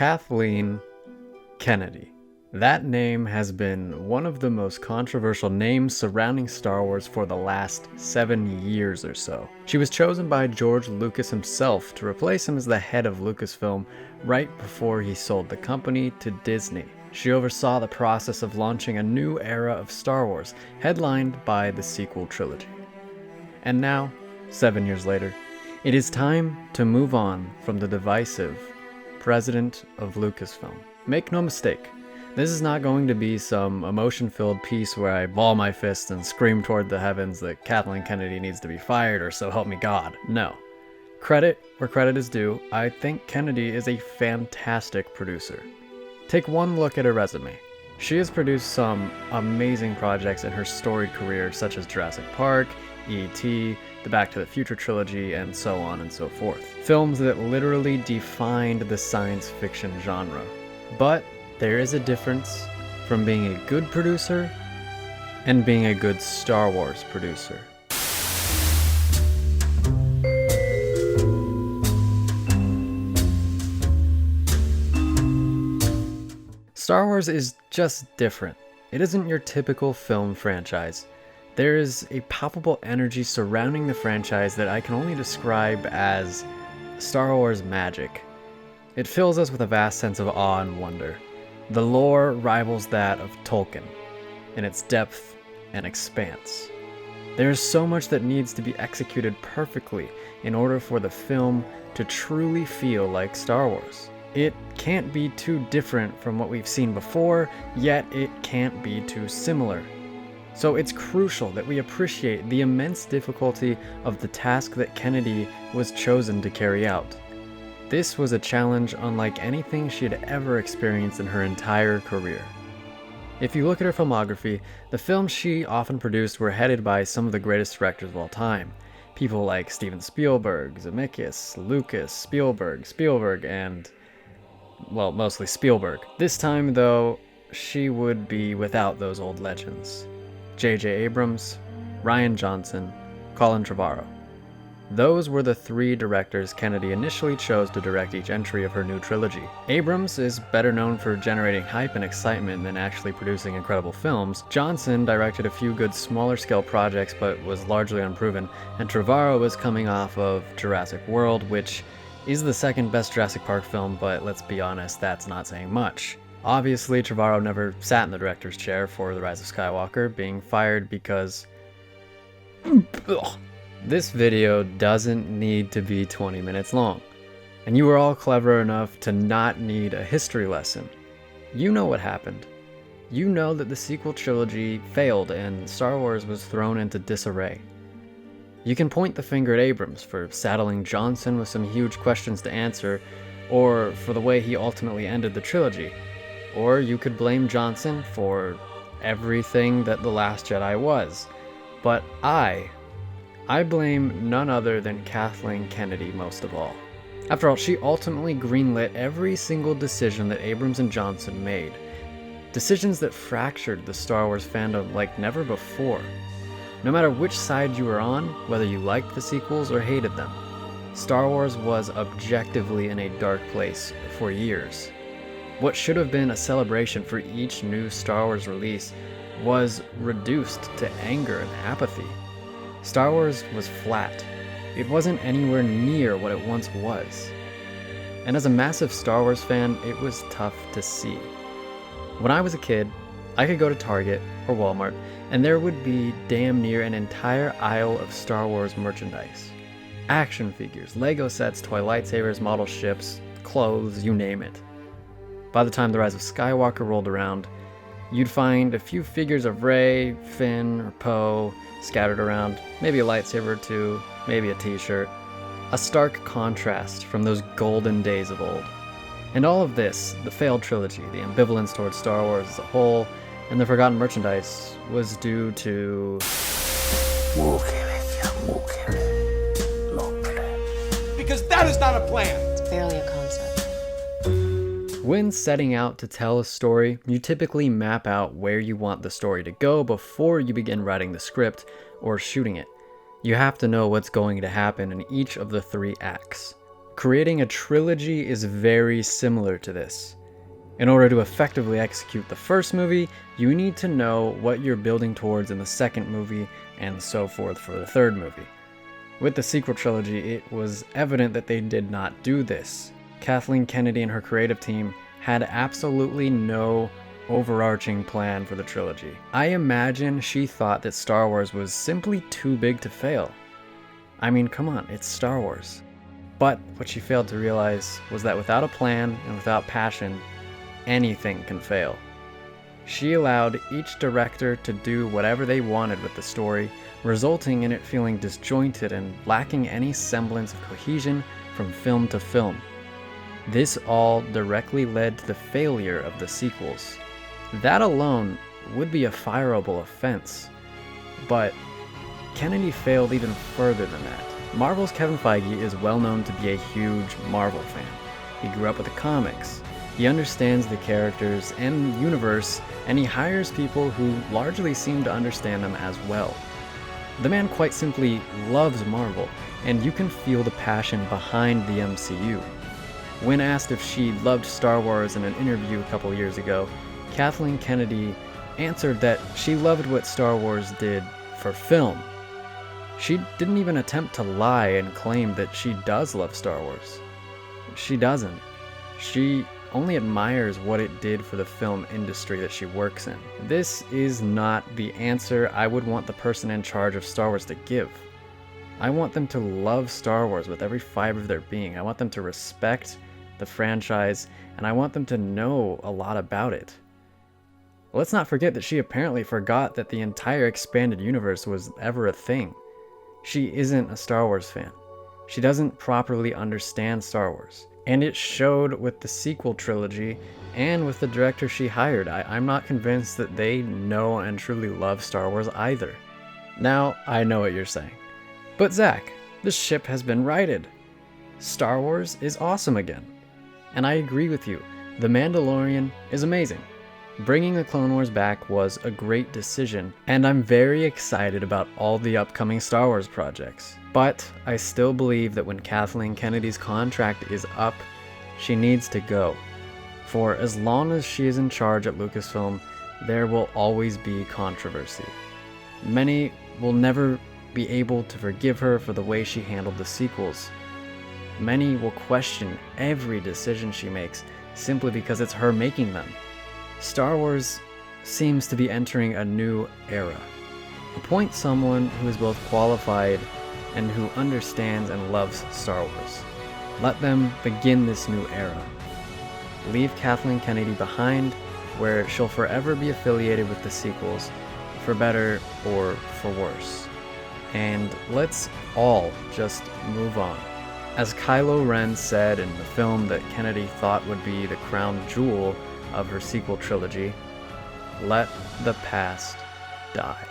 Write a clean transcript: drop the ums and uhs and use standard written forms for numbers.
Kathleen Kennedy. That name has been one of the most controversial names surrounding Star Wars for the last 7 years or so. She was chosen by George Lucas himself to replace him as the head of Lucasfilm right before he sold the company to Disney. She oversaw the process of launching a new era of Star Wars, headlined by the sequel trilogy. And now, 7 years later, it is time to move on from the divisive President of Lucasfilm. Make no mistake, this is not going to be some emotion-filled piece where I ball my fists and scream toward the heavens that Kathleen Kennedy needs to be fired or so help me God. No. Credit where credit is due, I think Kennedy is a fantastic producer. Take one look at her resume. She has produced some amazing projects in her storied career such as Jurassic Park, E.T., the Back to the Future trilogy, and so on and so forth. Films that literally defined the science fiction genre. But there is a difference from being a good producer and being a good Star Wars producer. Star Wars is just different. It isn't your typical film franchise. There is a palpable energy surrounding the franchise that I can only describe as Star Wars magic. It fills us with a vast sense of awe and wonder. The lore rivals that of Tolkien in its depth and expanse. There is so much that needs to be executed perfectly in order for the film to truly feel like Star Wars. It can't be too different from what we've seen before, yet it can't be too similar. So it's crucial that we appreciate the immense difficulty of the task that Kennedy was chosen to carry out. This was a challenge unlike anything she had ever experienced in her entire career. If you look at her filmography, the films she often produced were headed by some of the greatest directors of all time. People like Steven Spielberg, Zemeckis, Lucas, Spielberg, and, well, mostly Spielberg. This time, though, she would be without those old legends. J.J. Abrams, Rian Johnson, Colin Trevorrow. Those were the three directors Kennedy initially chose to direct each entry of her new trilogy. Abrams is better known for generating hype and excitement than actually producing incredible films. Johnson directed a few good smaller scale projects but was largely unproven, and Trevorrow was coming off of Jurassic World, which is the second best Jurassic Park film, but let's be honest, that's not saying much. Obviously, Trevorrow never sat in the director's chair for The Rise of Skywalker, being fired because... This video doesn't need to be 20 minutes long, and you were all clever enough to not need a history lesson. You know what happened. You know that the sequel trilogy failed and Star Wars was thrown into disarray. You can point the finger at Abrams for saddling Johnson with some huge questions to answer, or for the way he ultimately ended the trilogy. Or you could blame Johnson for everything that The Last Jedi was. But I blame none other than Kathleen Kennedy most of all. After all, she ultimately greenlit every single decision that Abrams and Johnson made. Decisions that fractured the Star Wars fandom like never before. No matter which side you were on, whether you liked the sequels or hated them, Star Wars was objectively in a dark place for years. What should have been a celebration for each new Star Wars release was reduced to anger and apathy. Star Wars was flat. It wasn't anywhere near what it once was. And as a massive Star Wars fan, it was tough to see. When I was a kid, I could go to Target or Walmart, and there would be damn near an entire aisle of Star Wars merchandise. Action figures, Lego sets, toy lightsabers, model ships, clothes, you name it. By the time The Rise of Skywalker rolled around, you'd find a few figures of Rey, Finn, or Poe scattered around, maybe a lightsaber or two, maybe a t-shirt. A stark contrast from those golden days of old. And all of this, the failed trilogy, the ambivalence towards Star Wars as a whole, and the forgotten merchandise, was due to... Because that is not a plan! It's barely a concept. When setting out to tell a story, you typically map out where you want the story to go before you begin writing the script or shooting it. You have to know what's going to happen in each of the 3 acts. Creating a trilogy is very similar to this. In order to effectively execute the first movie, you need to know what you're building towards in the second movie, and so forth for the third movie. With the sequel trilogy, it was evident that they did not do this. Kathleen Kennedy and her creative team had absolutely no overarching plan for the trilogy. I imagine she thought that Star Wars was simply too big to fail. I mean, come on, it's Star Wars. But what she failed to realize was that without a plan and without passion, anything can fail. She allowed each director to do whatever they wanted with the story, resulting in it feeling disjointed and lacking any semblance of cohesion from film to film. This all directly led to the failure of the sequels. That alone would be a fireable offense. But Kennedy failed even further than that. Marvel's Kevin Feige is well known to be a huge Marvel fan. He grew up with the comics. He understands the characters and universe, and he hires people who largely seem to understand them as well. The man quite simply loves Marvel, and you can feel the passion behind the MCU. When asked if she loved Star Wars in an interview a couple years ago, Kathleen Kennedy answered that she loved what Star Wars did for film. She didn't even attempt to lie and claim that she does love Star Wars. She doesn't. She only admires what it did for the film industry that she works in. This is not the answer I would want the person in charge of Star Wars to give. I want them to love Star Wars with every fiber of their being. I want them to respect the franchise, and I want them to know a lot about it. Let's not forget that she apparently forgot that the entire expanded universe was ever a thing. She isn't a Star Wars fan. She doesn't properly understand Star Wars. And it showed with the sequel trilogy and with the director she hired. I'm not convinced that they know and truly love Star Wars either. Now, I know what you're saying. But Zach, the ship has been righted. Star Wars is awesome again. And I agree with you. The Mandalorian is amazing. Bringing the Clone Wars back was a great decision, and I'm very excited about all the upcoming Star Wars projects. But I still believe that when Kathleen Kennedy's contract is up, she needs to go. For as long as she is in charge at Lucasfilm, there will always be controversy. Many will never be able to forgive her for the way she handled the sequels. Many will question every decision she makes simply because it's her making them. Star Wars seems to be entering a new era. Appoint someone who is both qualified and who understands and loves Star Wars. Let them begin this new era. Leave Kathleen Kennedy behind, where she'll forever be affiliated with the sequels, for better or for worse. And let's all just move on. As Kylo Ren said in the film that Kennedy thought would be the crown jewel of her sequel trilogy, let the past die.